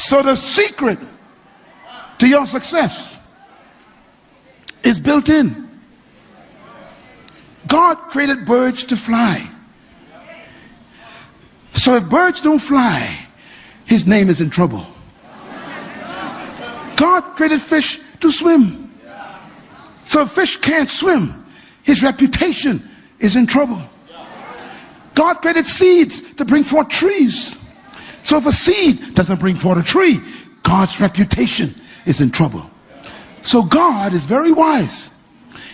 So the secret to your success is built in. God created birds to fly. So if birds don't fly, his name is in trouble. God created fish to swim. So if fish can't swim, his reputation is in trouble. God created seeds to bring forth trees. So if a seed doesn't bring forth a tree, God's reputation is in trouble. So God is very wise.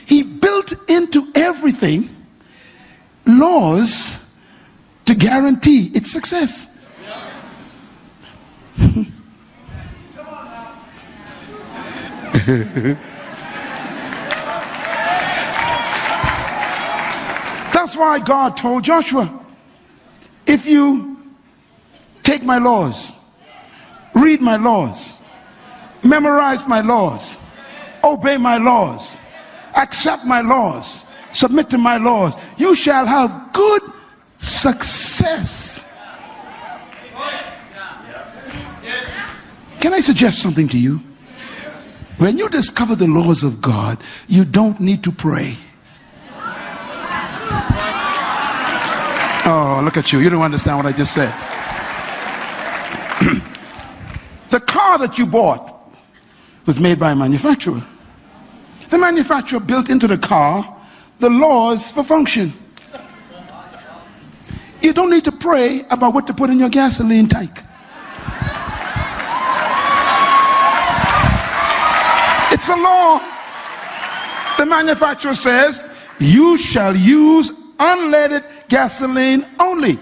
He built into everything laws to guarantee its success. That's why God told Joshua, if you take my laws, read my laws, memorize my laws, obey my laws, accept my laws, submit to my laws, you shall have good success. Can I suggest something to you? When you discover the laws of God, you don't need to pray. Oh, look at you. You don't understand what I just said. The car that you bought was made by a manufacturer. The manufacturer built into the car the laws for function. You don't need to pray about what to put in your gasoline tank. It's a law. The manufacturer says, you shall use unleaded gasoline only.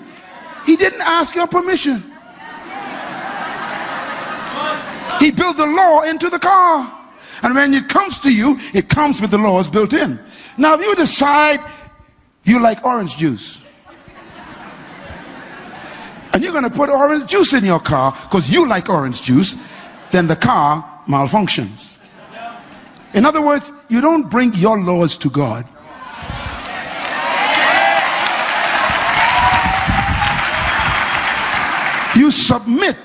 He didn't ask your permission. He built the law into the car. And when it comes to you, it comes with the laws built in. Now, if you decide you like orange juice, and you're going to put orange juice in your car because you like orange juice, then the car malfunctions. In other words, you don't bring your laws to God. You submit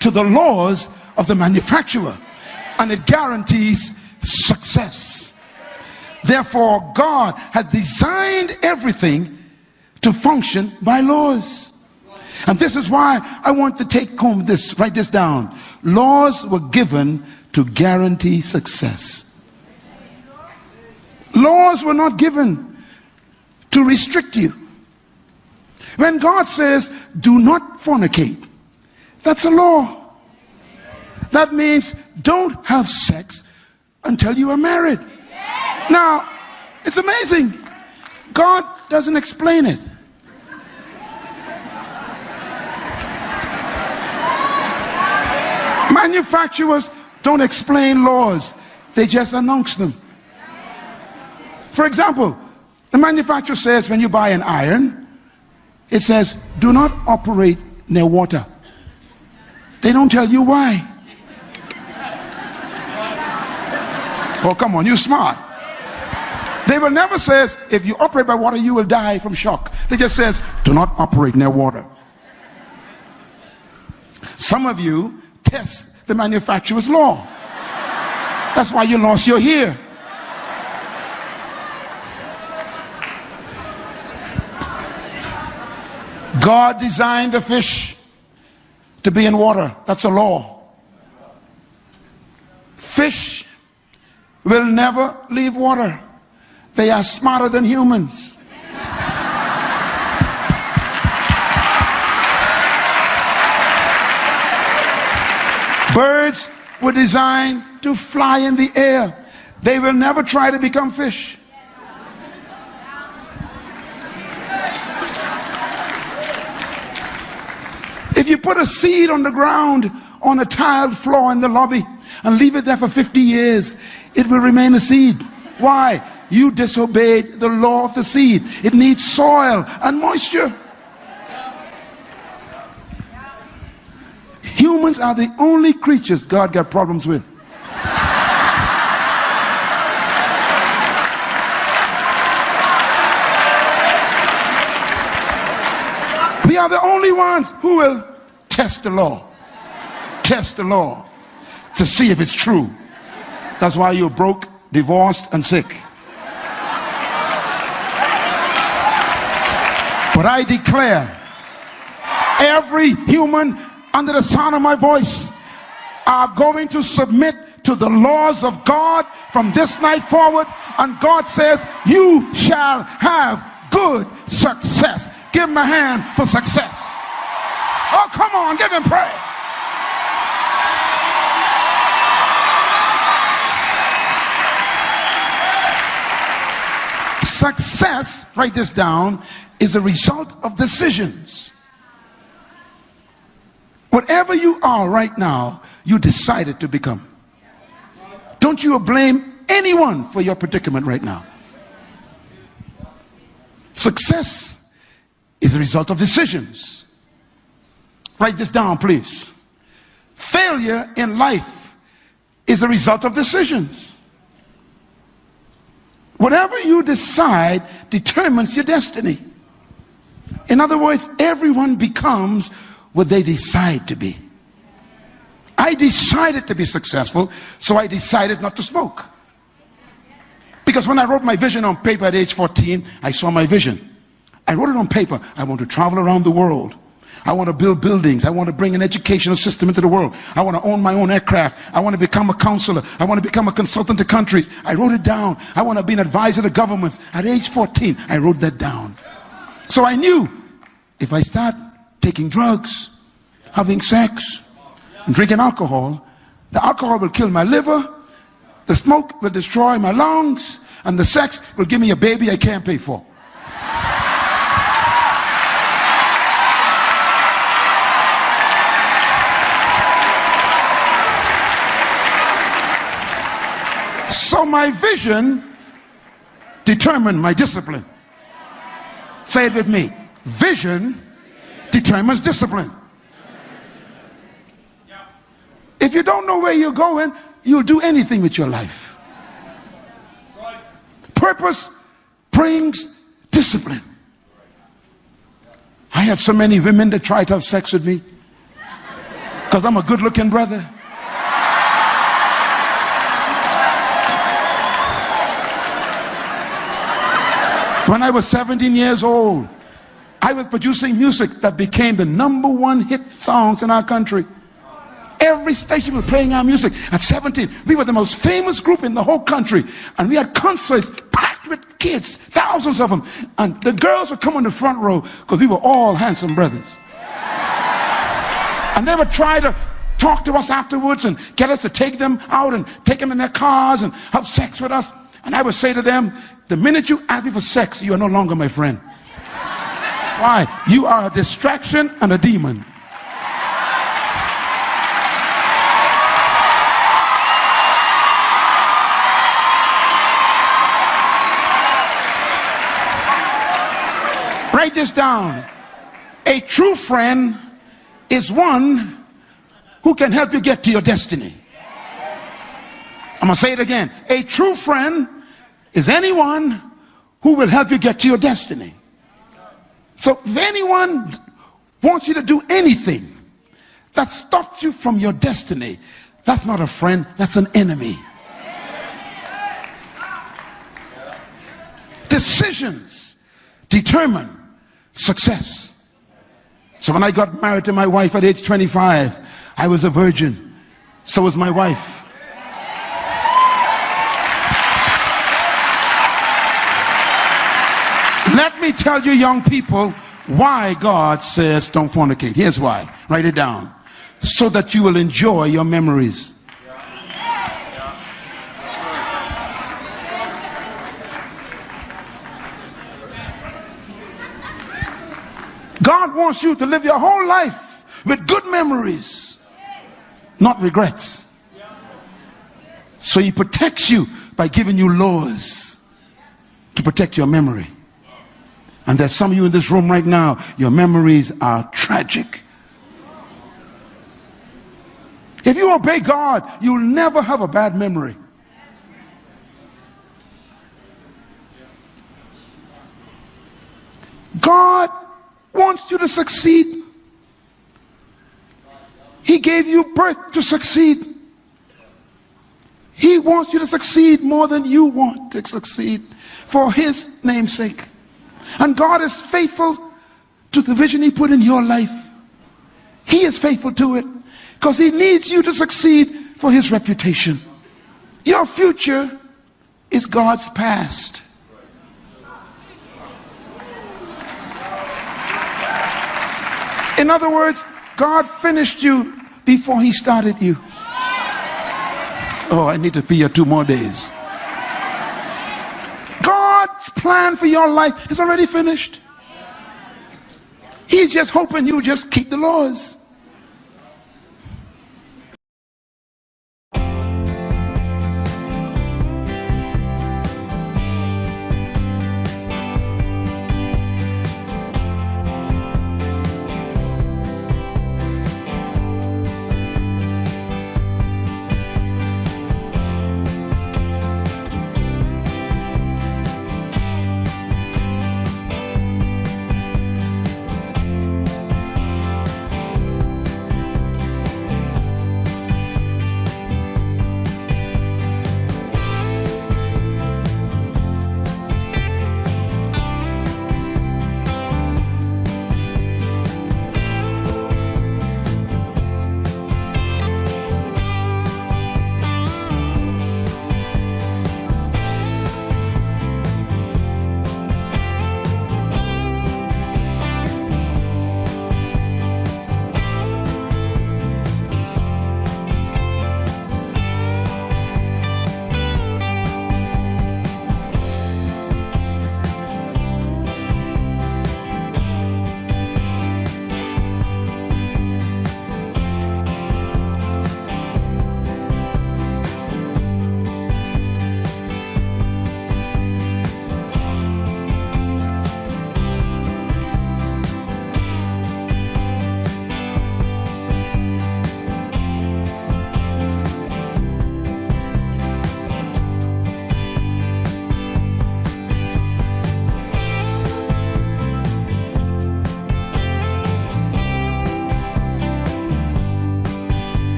to the laws of the manufacturer, and it guarantees success. Therefore, God has designed everything to function by laws. And this is why I want to take home this, write this down. Laws were given to guarantee success. Laws were not given to restrict you. When God says, do not fornicate, that's a law. That means don't have sex until you are married. Now, it's amazing. God doesn't explain it. Manufacturers don't explain laws. They just announce them. For example, the manufacturer says when you buy an iron, it says, do not operate near water. They don't tell you why. Oh, come on, you're smart. They will never say, if you operate by water, you will die from shock. They just says, do not operate near water. Some of you test the manufacturer's law. That's why you lost your ear. God designed the fish to be in water. That's a law. Fish will never leave water. They are smarter than humans. Birds were designed to fly in the air. They will never try to become fish. If you put a seed on the ground on a tiled floor in the lobby and leave it there for 50 years, it will remain a seed. Why? You disobeyed the law of the seed. It needs soil and moisture. Humans are the only creatures God got problems with. We are the only ones who will test the law. test the law to see if it's true. That's why you're broke, divorced, and sick. But I declare, every human under the sound of my voice are going to submit to the laws of God from this night forward. And God says, you shall have good success. Give him a hand for success. Oh, come on, give him praise. Success, write this down, is a result of decisions. Whatever you are right now, you decided to become. Don't you blame anyone for your predicament right now. Success is a result of decisions. Write this down, please. Failure in life is a result of decisions. Whatever you decide determines your destiny. In other words, everyone becomes what they decide to be. I decided to be successful, so I decided not to smoke. Because when I wrote my vision on paper at age 14, I saw my vision. I wrote it on paper. I want to travel around the world. I want to build buildings. I want to bring an educational system into the world. I want to own my own aircraft. I want to become a counselor. I want to become a consultant to countries. I wrote it down. I want to be an advisor to governments. At age 14, I wrote that down. So I knew if I start taking drugs, having sex, and drinking alcohol, the alcohol will kill my liver, the smoke will destroy my lungs, and the sex will give me a baby I can't pay for. So my vision determined my discipline. Say it with me. Vision determines discipline. If you don't know where you're going, you'll do anything with your life. Purpose brings discipline. I had so many women that tried to have sex with me because I'm a good-looking brother. When I was 17 years old, I was producing music that became the #1 hit songs in our country. Every station was playing our music. At 17, we were the most famous group in the whole country. And we had concerts packed with kids, thousands of them. And the girls would come on the front row because we were all handsome brothers. And they would try to talk to us afterwards and get us to take them out and take them in their cars and have sex with us. And I would say to them, the minute you ask me for sex, you are no longer my friend. Why? You are a distraction and a demon. Write this down. A true friend is one who can help you get to your destiny. I'm going to say it again. A true friend is anyone who will help you get to your destiny. So if anyone wants you to do anything that stops you from your destiny, that's not a friend, that's an enemy. Decisions determine success. So when I got married to my wife at age 25, I was a virgin. So was my wife. Let me tell you, young people, why God says don't fornicate. Here's why. Write it down. So that you will enjoy your memories. God wants you to live your whole life with good memories, not regrets. So he protects you by giving you laws to protect your memory. And there's some of you in this room right now, your memories are tragic. If you obey God, you'll never have a bad memory. God wants you to succeed. He He gave you birth to succeed. He wants you to succeed more than you want to succeed for his name's sake. And God is faithful to the vision he put in your life. He is faithful to it because he needs you to succeed for his reputation. Your future is God's past. In other words, God finished you before he started you. Oh, I need to be here 2 more days. God's plan for your life is already finished. He's just hoping you just keep the laws.